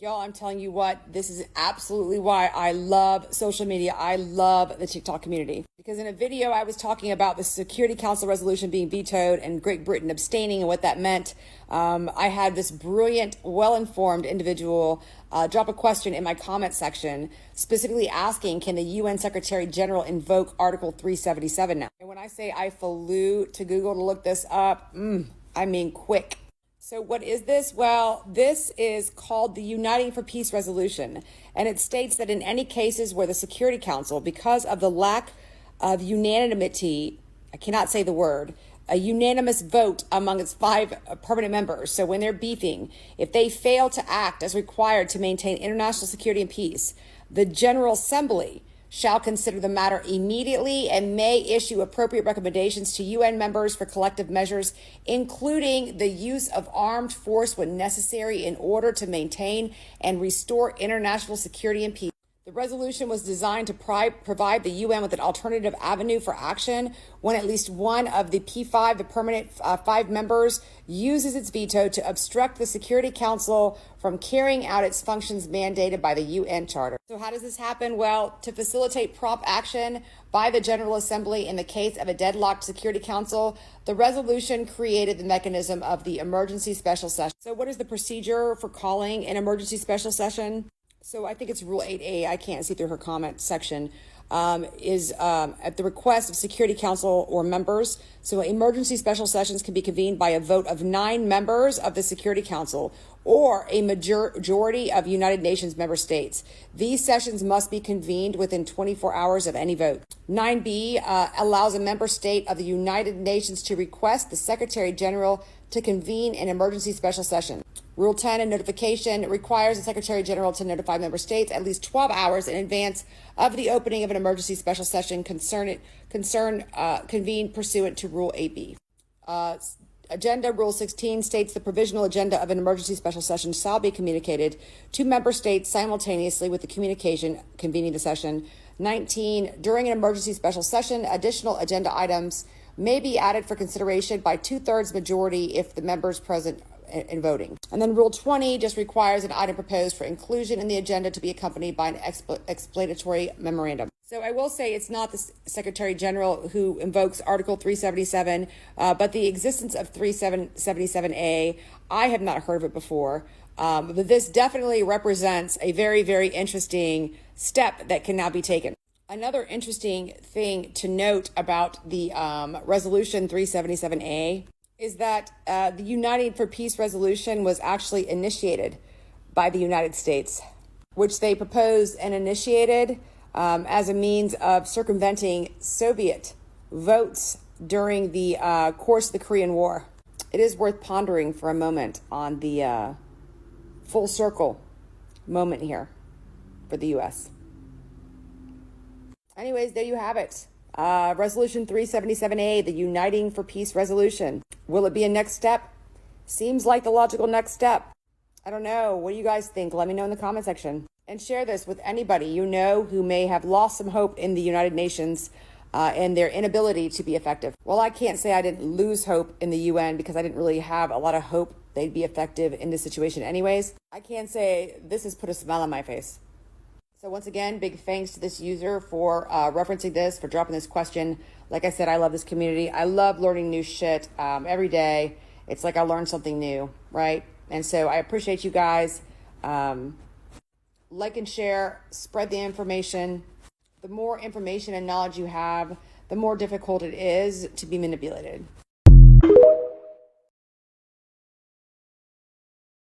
Y'all, I'm telling you what, this is absolutely why I love social media. I love the TikTok community. Because in a video, I was talking about the Security Council resolution being vetoed and Great Britain abstaining and what that meant. I had this brilliant, well-informed individual drop a question in my comment section, specifically asking, can the UN Secretary General invoke Article 377 now? And when I say I flew to Google to look this up, I mean quick. So what is this? Well, this is called the Uniting for Peace Resolution, and it states that in any cases where the Security Council, because of the lack of unanimity, I cannot say the word, a unanimous vote among its 5 permanent members, so when they're beefing, if they fail to act as required to maintain international security and peace, the General Assembly shall consider the matter immediately and may issue appropriate recommendations to UN members for collective measures, including the use of armed force when necessary in order to maintain and restore international security and peace. The resolution was designed to provide the UN with an alternative avenue for action when at least one of the P5, the permanent 5 members, uses its veto to obstruct the Security Council from carrying out its functions mandated by the UN Charter. So how does this happen? Well, to facilitate prompt action by the General Assembly in the case of a deadlocked Security Council, the resolution created the mechanism of the emergency special session. So what is the procedure for calling an emergency special session? So I think it's Rule 8A, I can't see through her comment section, is at the request of Security Council or members. So emergency special sessions can be convened by a vote of 9 members of the Security Council or a majority of United Nations member states. These sessions must be convened within 24 hours of any vote. 9B allows a member state of the United Nations to request the Secretary General to convene an emergency special session. Rule 10, a notification requires the Secretary General to notify member states at least 12 hours in advance of the opening of an emergency special session convened pursuant to Rule 8B. Agenda Rule 16 states the provisional agenda of an emergency special session shall be communicated to member states simultaneously with the communication convening the session. 19, during an emergency special session, additional agenda items may be added for consideration by 2/3 majority if the members present in voting. And then Rule 20 just requires an item proposed for inclusion in the agenda to be accompanied by an explanatory memorandum. So I will say it's not the Secretary General who invokes Article 377, but the existence of 377A, I have not heard of it before. But this definitely represents a very, very interesting step that can now be taken. Another interesting thing to note about the Resolution 377A is that the Uniting for Peace resolution was actually initiated by the United States, which they proposed and initiated as a means of circumventing Soviet votes during the course of the Korean War. It is worth pondering for a moment on the full circle moment here for the U.S. Anyways, there you have it. Resolution 377A, the Uniting for Peace resolution. Will it be a next step? Seems like the logical next step. I don't know. What do you guys think? Let me know in the comment section. And share this with anybody you know who may have lost some hope in the United Nations and their inability to be effective. Well, I can't say I didn't lose hope in the UN because I didn't really have a lot of hope they'd be effective in this situation anyways. I can say this has put a smile on my face. So once again, big thanks to this user for referencing this, for dropping this question. Like I said, I love this community. I love learning new shit every day. It's like I learned something new, right? And so I appreciate you guys. Like and share, spread the information. The more information and knowledge you have, the more difficult it is to be manipulated.